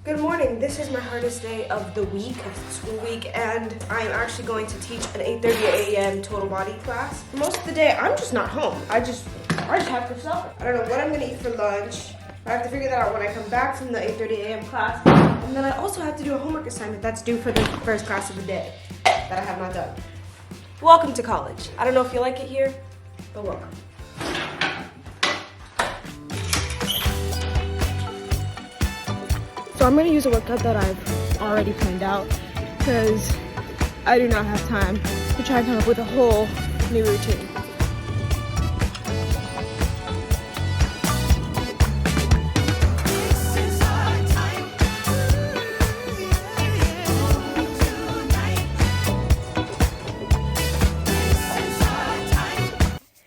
Good morning. This is my hardest day of the week, school week, and I'm actually going to teach an 8:30 a.m. total body class. Most of the day, I'm just not home. I just have to suffer. I don't know what I'm gonna eat for lunch. I have to figure that out when I come back from the 8:30 a.m. class. And then I also have to do a homework assignment that's due for the first class of the day that I have not done. Welcome to college. I don't know if you like it here, but welcome. So I'm going to use a workout that I've already planned out because I do not have time to try and come up with a whole new routine.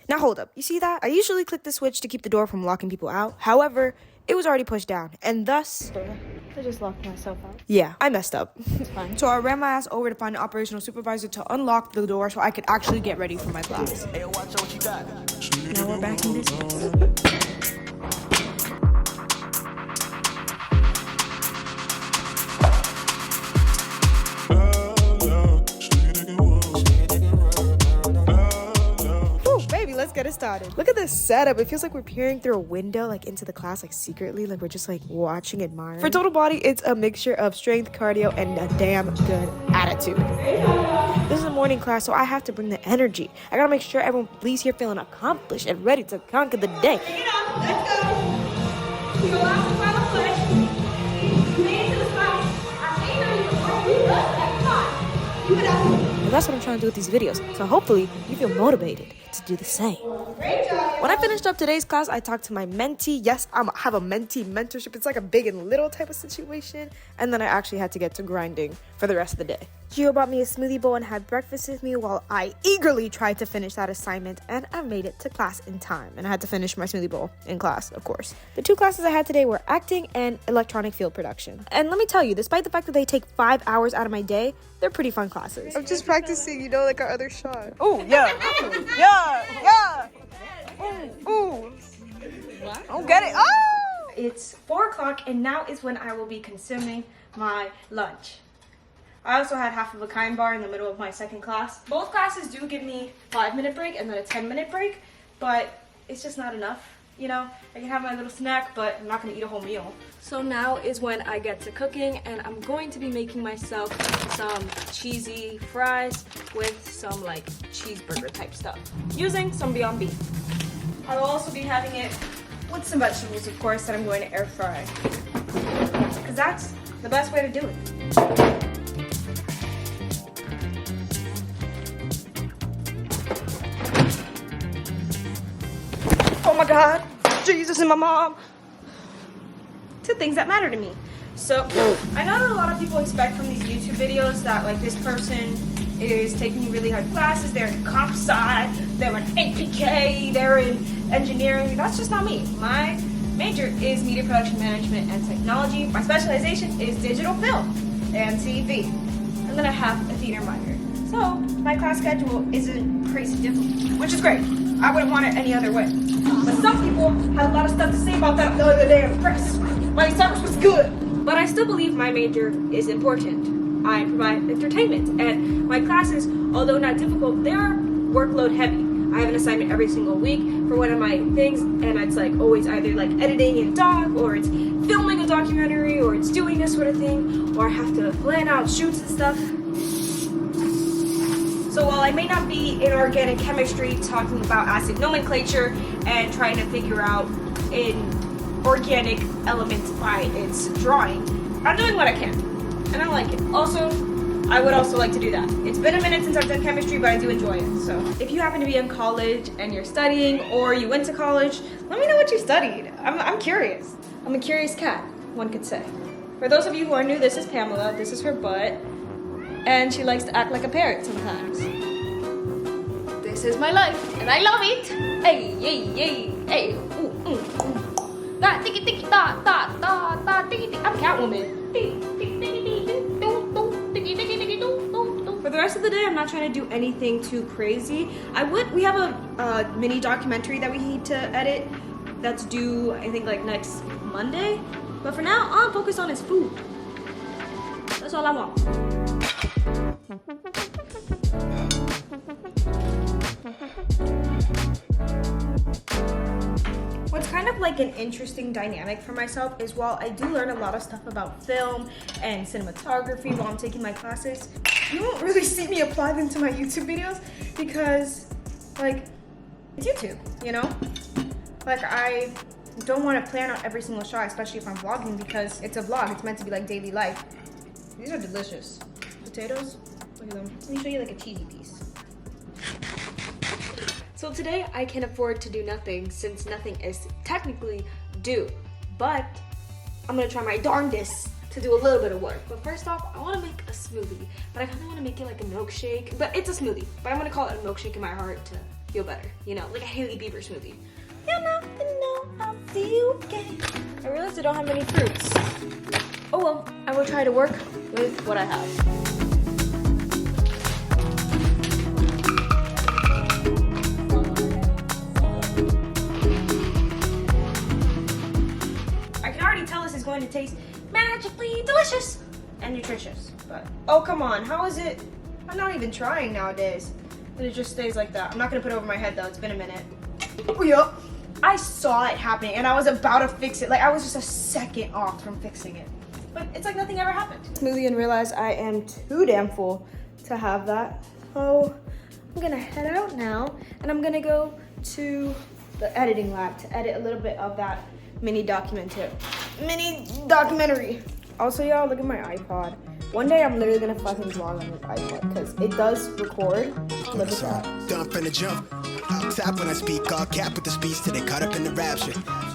Now hold up, you see that? I usually click the switch to keep the door from locking people out. However, it was already pushed down, and thus I just locked myself out. Yeah, I messed up. It's fine. So I ran my ass over to find an operational supervisor to unlock the door so I could actually get ready for my class. Hey, watch out what you got. Now we're back in business. Let's get it started. Look at this setup. It feels like we're peering through a window, like into the class, like secretly, like we're just like watching, admiring. For total body, it's a mixture of strength, cardio, and a damn good attitude. This is a morning class, so I have to bring the energy. I gotta make sure everyone leaves here feeling accomplished and ready to conquer the day. Take it off. Let's go. We go out to final flesh. Made it to the class. I ain't know you. Come on. You get out. And that's what I'm trying to do with these videos. So hopefully you feel motivated to do the same. Great job. When I finished up today's class, I talked to my mentee. Yes, I have a mentee mentorship. It's like a big and little type of situation. And then I actually had to get to grinding for the rest of the day. Gio bought me a smoothie bowl and had breakfast with me while I eagerly tried to finish that assignment, and I made it to class in time. And I had to finish my smoothie bowl in class, of course. The two classes I had today were acting and electronic field production. And let me tell you, despite the fact that they take 5 hours out of my day, they're pretty fun classes. I'm just practicing, you know, like our other shot. Oh, yeah. Yeah. Ooh. Don't get it. Oh! It's 4 o'clock, and now is when I will be consuming my lunch. I also had half of a kind bar in the middle of my second class. Both classes do give me a 5-minute break and then a 10-minute break, but it's just not enough. You know, I can have my little snack, but I'm not gonna eat a whole meal. So now is when I get to cooking, and I'm going to be making myself some cheesy fries with some like cheeseburger type stuff, using some Beyond Beef. I will also be having it with some vegetables, of course, that I'm going to air fry, because that's the best way to do it. Oh my God, Jesus and my mom. 2 things that matter to me. So, I know that a lot of people expect from these YouTube videos that like this person is taking really hard classes, they're in comp sci, they're in NPK, they're in engineering. That's just not me. My major is media production management and technology. My specialization is digital film and TV. And then I have a theater minor. So, my class schedule isn't crazy difficult, which is great. I wouldn't want it any other way. But some people had a lot of stuff to say about that the other day in the press. My service was good. But I still believe my major is important. I provide entertainment, and my classes, although not difficult, they're workload heavy. I have an assignment every single week for one of my things, and it's like always either like editing in doc, or it's filming a documentary, or it's doing this sort of thing, or I have to plan out shoots and stuff. So while I may not be in organic chemistry talking about acid nomenclature and trying to figure out an organic element by its drawing, I'm doing what I can, and I like it. Also, I would also like to do that. It's been a minute since I've done chemistry, but I do enjoy it. So if you happen to be in college and you're studying, or you went to college, let me know what you studied. I'm curious. I'm a curious cat, one could say. For those of you who are new, this is Pamela, this is her butt, and she likes to act like a parrot sometimes. This is my life, and I love it. Hey, hey, hey, hey. Ooh, ooh, ooh. Da, tiki, tiki, da, da, da, da, tiki, tiki. I'm Catwoman. For the rest of the day, I'm not trying to do anything too crazy. We have a mini documentary that we need to edit that's due, I think, like next Monday. But for now, all I'm focused on is food. That's all I want. What's kind of like an interesting dynamic for myself is while I do learn a lot of stuff about film and cinematography while I'm taking my classes, you won't really see me apply them to my YouTube videos because, like, it's YouTube, you know? Like, I don't want to plan out every single shot, especially if I'm vlogging, because it's a vlog. It's meant to be like daily life. These are delicious. Potatoes, look at them. Let me show you like a cheesy piece. So today I can afford to do nothing since nothing is technically due, but I'm gonna try my darndest to do a little bit of work. But first off, I wanna make a smoothie, but I kinda wanna make it like a milkshake, but it's a smoothie, but I'm gonna call it a milkshake in my heart to feel better, you know, like a Hailey Bieber smoothie. You know, I'll feel okay. I realized I don't have many fruits. Oh well, I will try to work with what I have. Going to taste magically delicious and nutritious, but oh come on, how is it? I'm not even trying nowadays, but it just stays like that. I'm not gonna put it over my head though. It's been a minute. Oh yeah, I saw it happening and I was about to fix it. Like I was just a second off from fixing it, but it's like nothing ever happened. Smoothie and realize I am too damn full to have that. So I'm gonna head out now and I'm gonna go to the editing lab to edit a little bit of that mini documentary. Also, y'all, look at my iPod. One day I'm literally gonna fucking vlog on this iPod because it does record. Look at that. Dump in the jump. Top when I speak, all cap with the speech till they caught up in the rapture.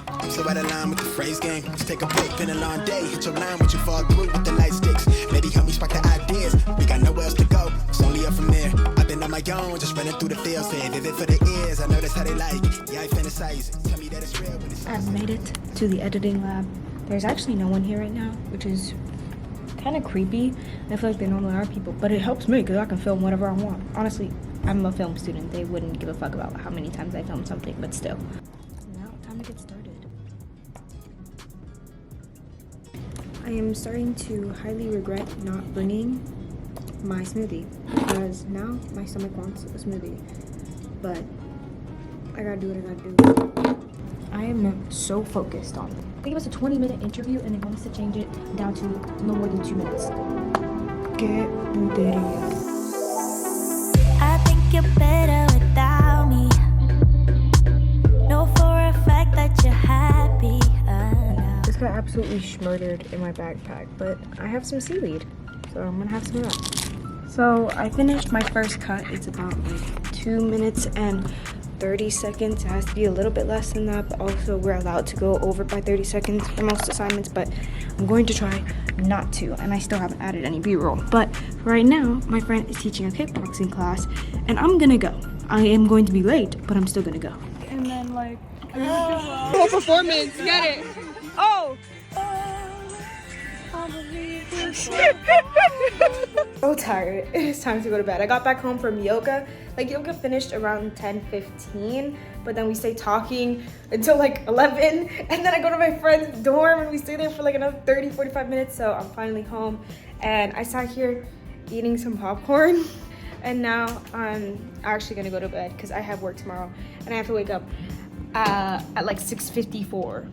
I'm so out of line with the phrase game. Let's take a break, been a long day. Hit your line with you fall through with the light sticks. Maybe help me spark the ideas. We got nowhere else to go. It's only up from there. I've been on my own, just running through the field. Saying vivid for the ears. I know that's how they like it. Yeah, I fantasize. Tell me that it's real. I've made it to the editing lab. There's actually no one here right now, which is kind of creepy. I feel like there normally are people, but it helps me because I can film whatever I want. Honestly, I'm a film student. They wouldn't give a fuck about how many times I film something, but still. Now, time to get started. I am starting to highly regret not bringing my smoothie because now my stomach wants a smoothie, but I gotta do what I gotta do. I am so focused on it. I think it was a 20-minute interview and they want us to change it down to no more than 2 minutes. Get busier. I think you're better without me. Know for a fact that you're happy. This got absolutely schmurdered in my backpack, but I have some seaweed, so I'm gonna have some of that. So I finished my first cut. It's about like 2 minutes and 30 seconds. It has to be a little bit less than that, but also we're allowed to go over by 30 seconds for most assignments, but I'm going to try not to, and I still haven't added any B-roll. But right now, my friend is teaching a kickboxing class, and I'm gonna go. I am going to be late, but I'm still gonna go. And then like, Whole performance, get it. Oh! So tired. It is time to go to bed. I got back home from yoga. Like yoga finished around 10:15, but then we stayed talking until like 11, and then I go to my friend's dorm and we stay there for like another 30-45 minutes. So I'm finally home and I sat here eating some popcorn, and now I'm actually gonna go to bed because I have work tomorrow and I have to wake up at like 6:54.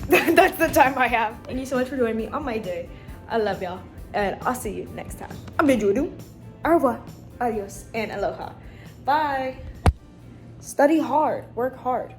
That's the time I have. Thank you so much for joining me on my day. I love y'all, and I'll see you next time. Au revoir, adios, and aloha. Bye. Study hard, work hard.